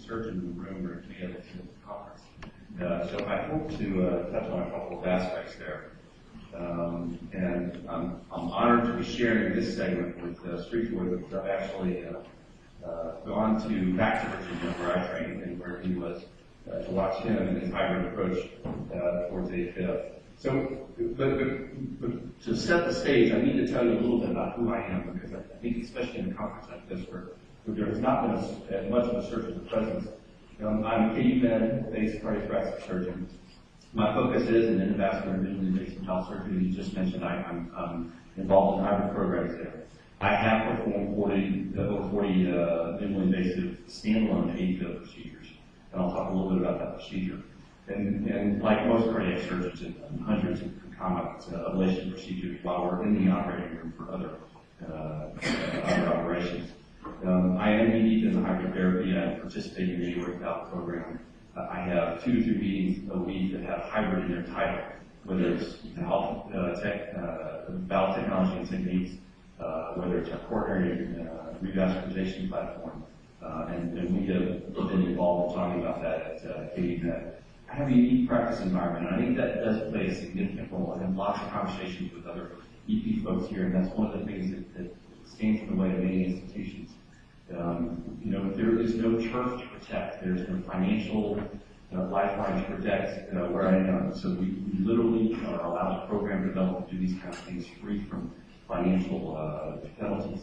surgeon in the room or any other conference. So I hope to touch on a couple of aspects there. And I'm honored to be sharing this segment with Streetwood, because I've actually gone back to Virginia, where I trained and where he was, to watch him and his hybrid approach towards AFib. So, but to set the stage, I need to tell you a little bit about who I am, because I think, especially in a conference like this, where there has not been much of a surgical presence. I'm a KU-Med-based cardiothoracic surgeon. My focus is in endovascular and minimally invasive health surgery. As you just mentioned, I'm involved in hybrid programs there. I have performed over 40 minimally invasive standalone AFib procedures, and I'll talk a little bit about that procedure. And like most cardiac surgeons, and hundreds of concomitant ablation procedures while we're in the operating room for other operations. I am unique in the hybrid therapy. I participate in the aortic valve program. I have 2 to 3 meetings a week that have hybrid in their title, whether it's valve technology and techniques, whether it's our coronary revascularization platform, and we have been involved in talking about that at KU-Med. I have a unique practice environment, and I think that does play a significant role. I have lots of conversations with other EP folks here, and that's one of the things that stands in the way of many institutions. There is no turf to protect. There's no financial lifeline to protect where I am. So we literally are allowed to program, develop, and do these kind of things free from financial penalties.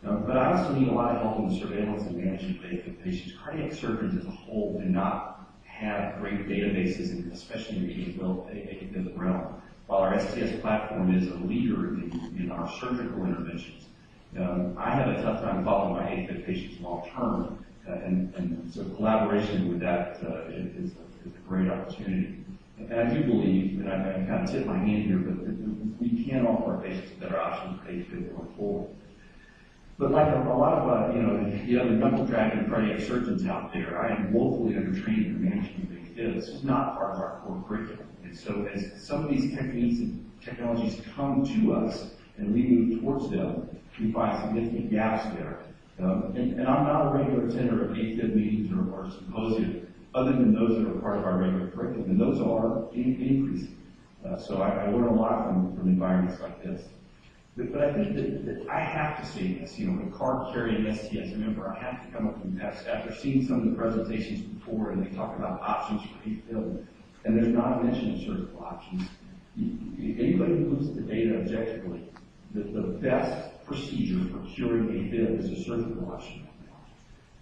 But I also need a lot of help in the surveillance and management of AFib patients. Cardiac surgeons as a whole do not have great databases, especially in the AFib realm. While our STS platform is a leader in our surgical interventions, I have a tough time following my AFib patients long term, and so collaboration with that is a great opportunity. And I do believe, and I kind of tip my hand here, but we can offer our patients a better option for AFib going forward. But like a lot of the other knuckle-dragging cardiac surgeons out there, I am woefully undertrained in the management of AFib. This is not part of our core curriculum. And so as some of these techniques and technologies come to us and we move towards them, we find significant gaps there. And I'm not a regular attender of AFib meetings or symposia, other than those that are part of our regular curriculum, and those are increasing. So I learn a lot from environments like this. But I think that I have to say this, a card-carrying STS member, I have to come up and after seeing some of the presentations before, and they talk about options for AFib, and there's not a mention of surgical options. Anybody who looks at the data objectively, the best procedure for curing AFib is a surgical option.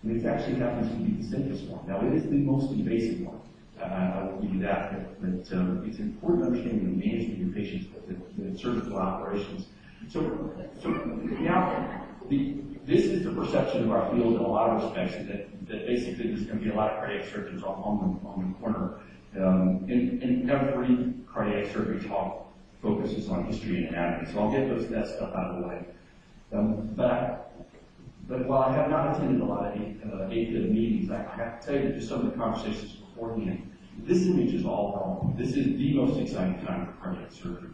And it actually happens to be the simplest one. Now, it is the most invasive one. I will give you that, but it's important to understand the management of your patients, the surgical operations. So now, this is the perception of our field in a lot of respects, that basically there's going to be a lot of cardiac surgeons on the corner. And every cardiac surgery talk focuses on history and anatomy, so I'll get that stuff out of the way. But while I have not attended a lot of AFib meetings, I have to tell you just some of the conversations beforehand. This image is all wrong. This is the most exciting time for cardiac surgery.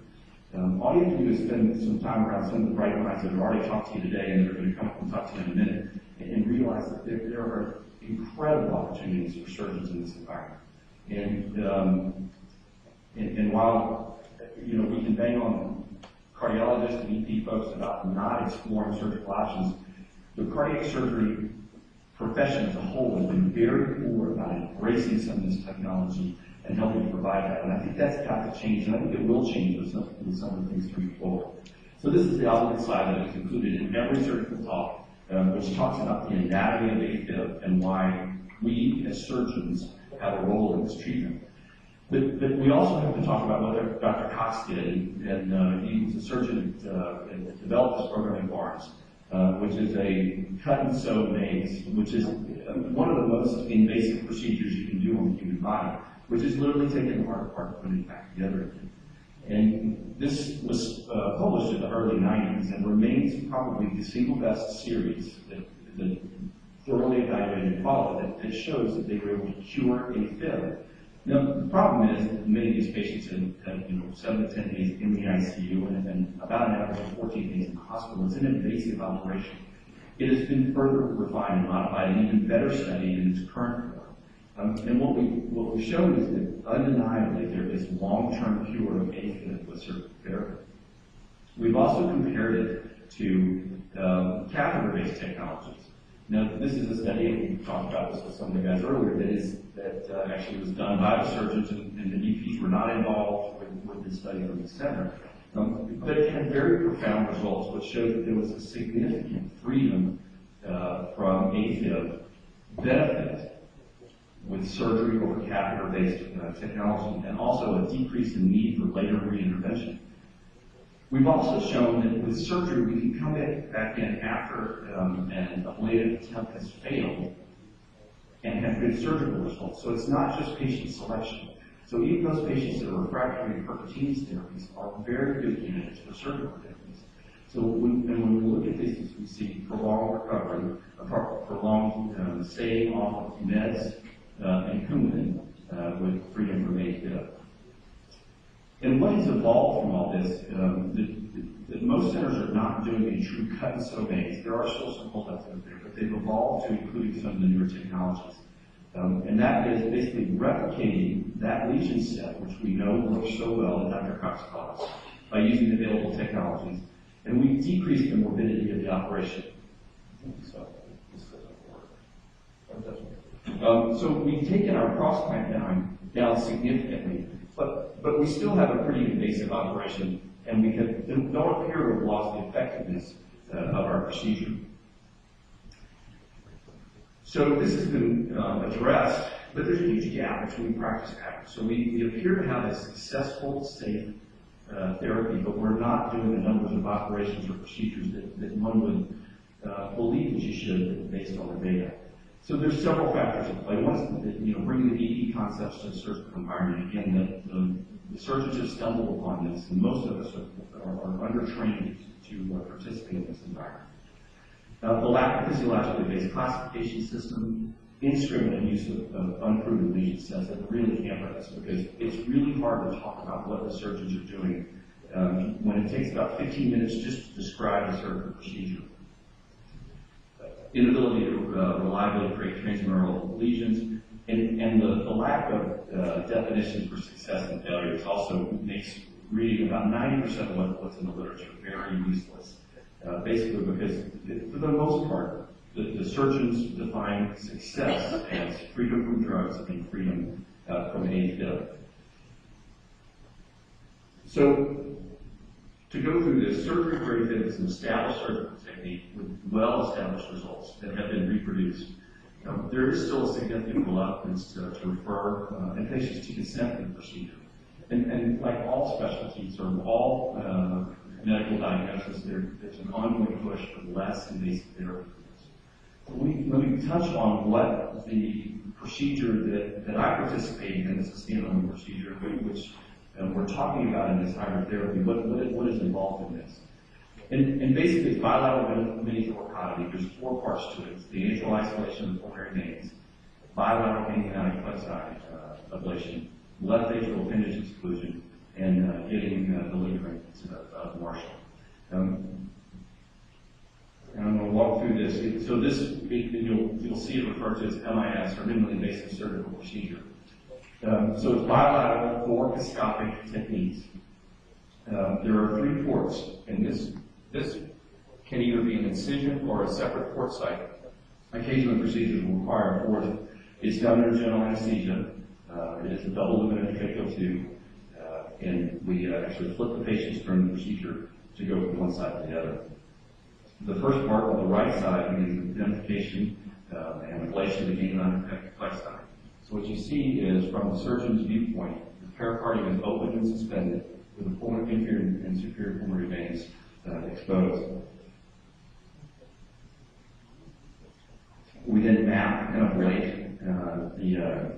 All you have to do is spend some time around some of the bright minds that have already talked to you today and that are going to come up and talk to you in a minute, and realize that there are incredible opportunities for surgeons in this environment. And while we can bang on cardiologists and EP folks about not exploring surgical options, the cardiac surgery profession as a whole has been very poor about embracing some of this technology and helping to provide that. And I think that's got to change, and I think it will change with some of the things coming forward. So this is the alternate slide that is included in every surgical talk, which talks about the anatomy of AFib and why we as surgeons have a role in this treatment. But we also have to talk about what Dr. Cox did, and he was a surgeon that developed this program in Barnes, which is a cut and sew maze, which is one of the most invasive procedures you can do on the human body, which is literally taking the heart apart and putting it back together. And this was published in the early 90s and remains probably the single best series that thoroughly evaluated and followed that shows that they were able to cure AFib. Now, the problem is that many of these patients have 7 to 10 days in the ICU and about an average of 14 days in the hospital. It's an invasive operation. It has been further refined and modified and even better studied in its current form. And what we've shown is that undeniably there is long-term cure of AFib with surgical therapy. We've also compared it to catheter-based technologies. Now, this is a study, and we talked about this with some of the guys earlier, that actually was done by the surgeons, and the EPs were not involved with the study from the center. But it had very profound results, which showed that there was a significant freedom from AFib benefit with surgery over catheter-based technology, and also a decrease in need for later reintervention. We've also shown that with surgery, we can come back in after an ablative attempt has failed and have good surgical results. So it's not just patient selection. So even those patients that are refractory to percutaneous therapies are very good candidates for surgical therapies. So when we look at these, we see prolonged recovery, prolonged staying off of meds and Coumadin with freedom from AFib. And what has evolved from all this, that most centers are not doing a true cut and sew maze. There are still some holdouts out there, but they've evolved to including some of the newer technologies. And that is basically replicating that lesion set, which we know works so well, that Dr. Cox taught us, by using available technologies. And we decreased the morbidity of the operation. So, so we've taken our cross clamp down significantly, but we still have a pretty invasive operation, and we don't appear to have lost the effectiveness of our procedure. So this has been addressed, but there's a huge gap between practice and practice. So we appear to have a successful, safe therapy, but we're not doing the numbers of operations or procedures that one would believe that you should based on the data. So there's several factors at play. One is bringing the EP concepts to the surgical environment. Again, the surgeons have stumbled upon this, and most of us are undertrained to participate in this environment. The lack of physiologically based classification system, indiscriminate use of unproven lesion sets that really hamper us, because it's really hard to talk about what the surgeons are doing when it takes about 15 minutes just to describe a surgical procedure. Inability to reliably create transmural lesions, and the lack of definitions for success and failures also makes reading about 90% of what's in the literature very useless. Basically because, for the most part, the surgeons define success as freedom from drugs and freedom from AFib. So, to go through this, surgery for AFib is an established surgical technique with well-established results that have been reproduced. There is still a significant reluctance to refer and patients to consent to the procedure. And like all specialties or all medical diagnosis, there's an ongoing push for less invasive therapy. So let me touch on what the procedure that I participated in, this is a standalone procedure, which we're talking about in this hybrid therapy. What is involved in this? And basically, it's bilateral mini thoracotomy. There's 4 parts to it. It's the atrial isolation of the pulmonary veins, bilateral amniotic plexi ablation, left atrial appendage exclusion, and getting the ligaments of Marshall. And I'm going to walk through this. So this, you'll see it referred to as MIS, or minimally invasive surgical procedure. So it's bilateral thoracoscopic techniques. There are 3 ports, and this can either be an incision or a separate port site. Occasionally procedures will require a port. It's done under general anesthesia. It is a double lumen tracheal tube, and we actually flip the patients during the procedure to go from one side to the other. The first part on the right side is identification and ablation of the ganglionic plexi. So what you see is, from the surgeon's viewpoint, the pericardium is open and suspended with the inferior and superior pulmonary veins exposed. We then map and ablate the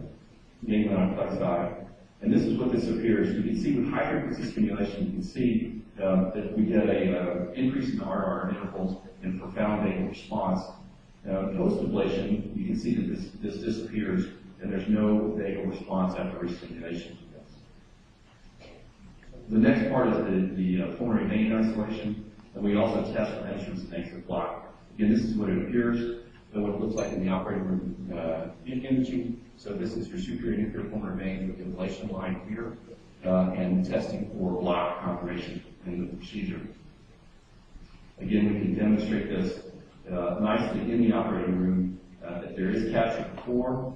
ganglionic plexi, and this is what this appears. You can see with high frequency stimulation, you can see that we get a increase in the RR intervals and profound vagal response. Post ablation, you can see that this disappears, and there's no vagal response after restimulation. The next part is the pulmonary vein isolation, and we also test for instruments that makes the block Again, this is what it appears, and what it looks like in the operating room imaging. So this is your superior and inferior pulmonary veins with the ablation line here, and testing for block confirmation in the procedure. Again, we can demonstrate this nicely in the operating room, that there is capture before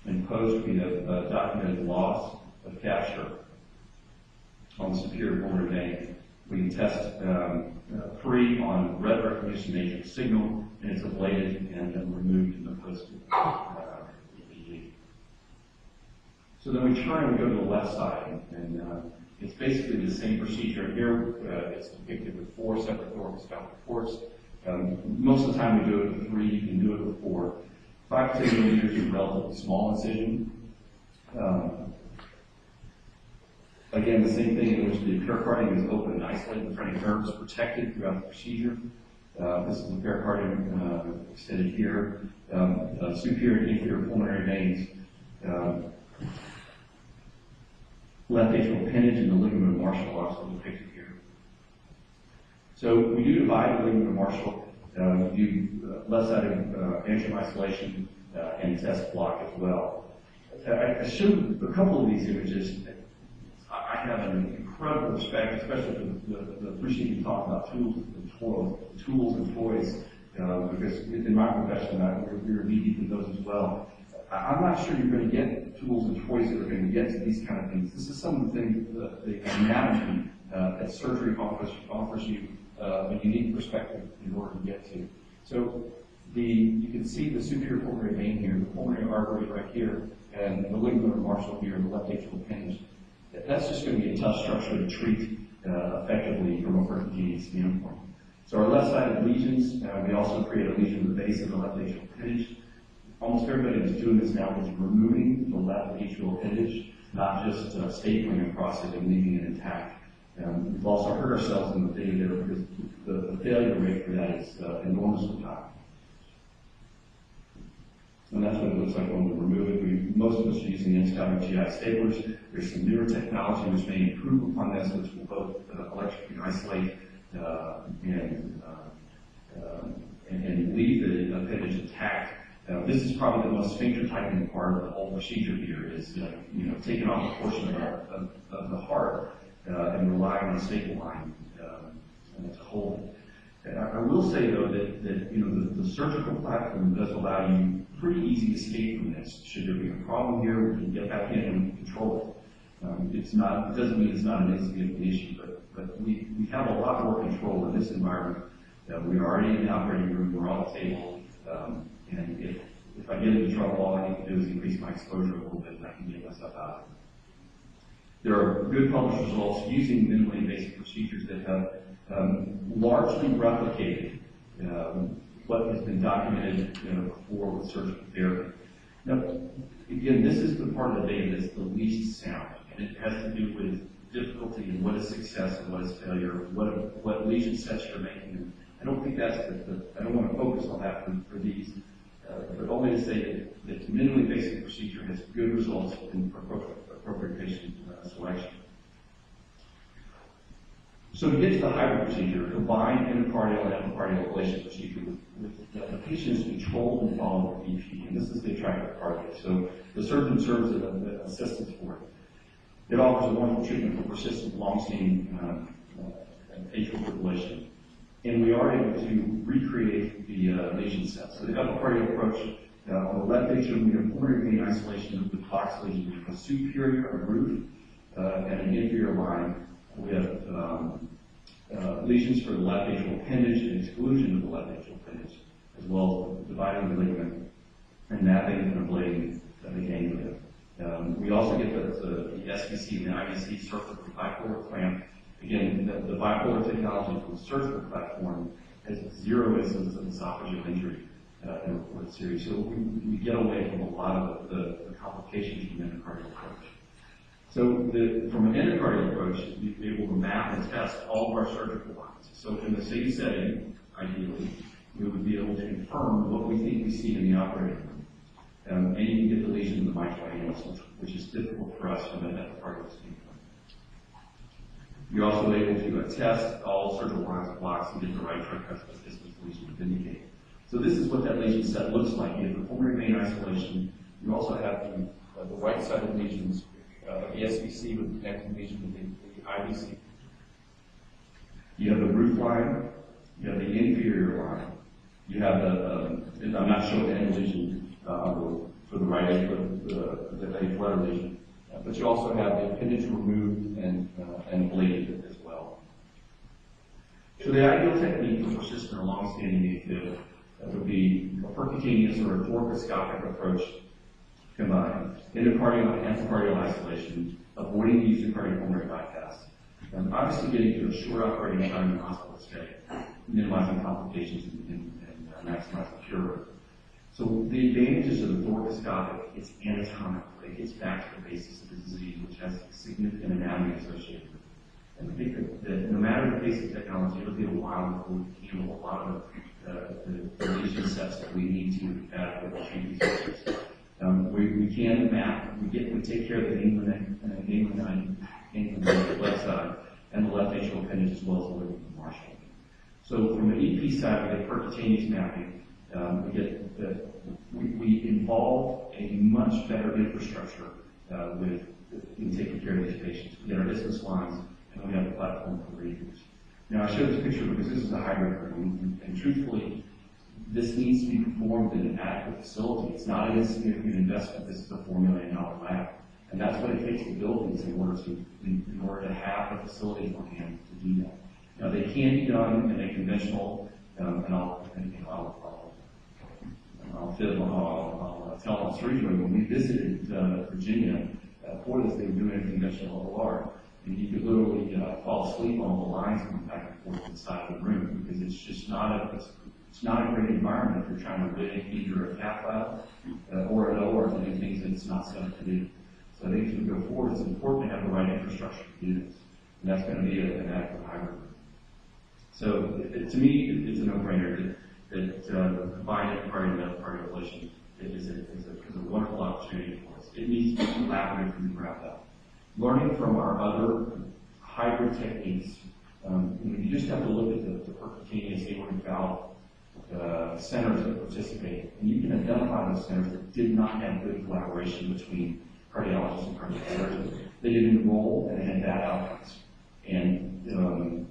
and post. We have documented loss of capture on the superior pulmonary vein. We can test free on red recognition matrix signal, and it's ablated and then removed in the post EEG. So then we turn and we go to the left side, and it's basically the same procedure. Here it's depicted with 4 separate thoracoscopic ports. Most of the time we do it with 3, you can do it with 4. 5 to 10 millimeters is a relatively small incision. Again, the same thing in which the pericardium is open and isolated, the phrenic nerve is protected throughout the procedure. This is the pericardium extended here. Superior and inferior pulmonary veins. Left atrial appendage and the ligament of Marshall are also depicted here. So we do divide the ligament of Marshall. We do left-sided angiogram isolation and test block as well. I showed a couple of these images. I have an incredible respect, especially for the appreciation you talk about tools and toys, because in my profession, we're knee-deep in those as well. I'm not sure you're going to get tools and toys that are going to get to these kind of things. This is some of the things, the anatomy that surgery offers you a unique perspective in order to get to. So you can see the superior pulmonary vein here, the pulmonary artery right here, and the ligament of Marshall here, the left atrial appendage. That's just going to be a tough structure to treat effectively from a percutaneous standpoint. So our left-sided lesions, we also create a lesion in the base of the left atrial appendage. Almost everybody that's doing this now is removing the left atrial appendage, not just stapling across it and leaving it intact. We've also hurt ourselves in the video there because the failure rate for that is enormously high. And that's what it looks like when we remove it. Most of us are using endoscopic GI staplers. There's some newer technology which may improve upon this, which will both electrically isolate and leave the appendage intact. This is probably the most sphincter tightening part of the whole procedure here is, taking off a portion of the heart and relying on a staple line to hold it. I will say though that the surgical platform does allow you pretty easy escape from this. Should there be a problem here, we can get back in and control it. It doesn't mean it's not an insignificant issue, but we have a lot more control in this environment. We're already in the operating room, we're on the table, and if I get into trouble, all I need to do is increase my exposure a little bit and I can get myself out of it. There are good published results using minimally invasive procedures that have largely replicated what has been documented before with surgical therapy. Now, again, this is the part of the data that's the least sound, and it has to do with difficulty and what is success and what is failure, what lesion sets you're making. And I don't think that's I don't want to focus on that for these, but only to say that the minimally invasive procedure has good results in appropriate patient selection. So to get to the hybrid procedure, combined endocardial and epicardial ablation procedure with the patient is controlled and followed with EP, and this is the atrial cardia. So the surgeon serves as an assistance for it. It offers a wonderful treatment for persistent, long-standing atrial fibrillation. And we are able to recreate the lesion set. So the epicardial approach, on the left atrium, we have pulmonary vein isolation with Cox lesion. We have a superior, a roof, and an inferior line. We have lesions for the left atrial appendage and exclusion of the left atrial appendage, as well as dividing the ligament and mapping and ablating the ganglia. We also get the SVC and the IVC circular bipolar clamp. Again, the bipolar technology from the surgical platform has 0 incidence of esophageal injury in a reported series. So we get away from a lot of the complications from the endocardial approach. So from an endocardial approach, you'd be able to map and test all of our surgical lines. So in the same setting, ideally, we would be able to confirm what we think we see in the operating room. And you can get the lesion in the mitral annulus, which is difficult for us from an epicardial standpoint. You're also able to test all surgical lines of blocks and get the right tricuspid distance lesion would indicate. So this is what that lesion set looks like. You have the pulmonary vein isolation. You also have the right-sided lesions, the SVC with the connecting lesion with the IVC. You have the roof line. You have the inferior line. You have the, I'm not showing the end lesion for the right atrial, the atrial lesion, but you also have the appendage removed and ablated as well. So the ideal technique for persistent or long-standing AFib would be a percutaneous or a thoracoscopic approach combined. Endocardial and antecardial isolation, avoiding the use of cardiopulmonary bypass, and obviously getting to a short operating time in the hospital stay, minimizing complications and maximizing cure rate. So the advantages of the thoracoscopic, it's anatomical. It gets back to the basis of the disease, which has significant anatomy associated with it. And I think that no matter the basic technology, it'll be a while before we can handle a lot of the lesion sets that we need to adequately treat these patients. We can map, we take care of the ganglion on the left side and the left atrial appendage as well as the liver marshal. So from the EP side, we get percutaneous mapping. We involve a much better infrastructure in taking care of these patients. We get our distance lines, and we have a platform for readers. Now, I showed this picture because this is a hybrid room, and truthfully, this needs to be performed in an adequate facility. It's not an insignificant investment. This is a $4 million lab, and that's what it takes to build these in order to have a facility on hand to do that. Now, they can be done in a conventional, and I'll tell on surgery. When we visited Virginia for this, they were doing a conventional OR, and you could literally fall asleep on the lines going back and forth inside of the room because it's just not a great environment if you're trying to rig either a cath lab or an OR to do things that it's not set up to do. So I think as we go forward, it's important to have the right infrastructure to do this, and that's going to be an adequate hybrid. So to me, it's a no-brainer that combined endocardial ablation is a wonderful opportunity for us. It needs to be collaborative from the ground up. Learning from our other hybrid techniques, you just have to look at the percutaneous aortic valve centers that participate, and you can identify those centers that did not have good collaboration between cardiologists and cardiac surgeons. They didn't enroll and had bad outcomes. And the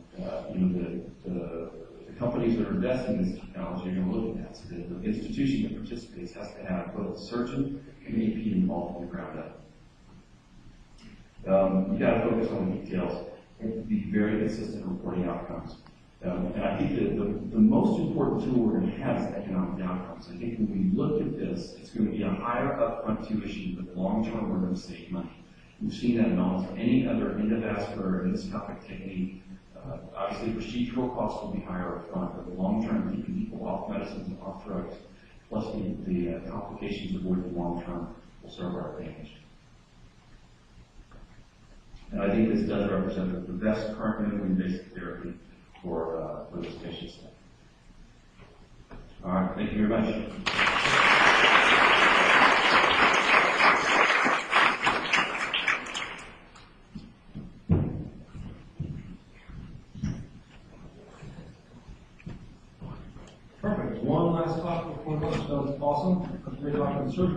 companies that are investing in this technology are going to look at that. So the institution that participates has to have both the surgeon and the AP involved from the ground up. You got to focus on the details and be very consistent in reporting outcomes. And I think that the most important tool we're going to have is economic outcomes. I think when we look at this, it's going to be a higher upfront tuition, but long-term we're going to save money. We've seen that in almost any other endovascular or endoscopic technique. Obviously, procedural costs will be higher up front, but long-term, keeping people off medicines and off drugs, plus the complications avoided long-term, will serve our advantage. And I think this does represent the best current minimally invasive therapy for this patient set. All right, thank you very much. Perfect. One last talk before lunch. That was awesome. Great talk on the surgery.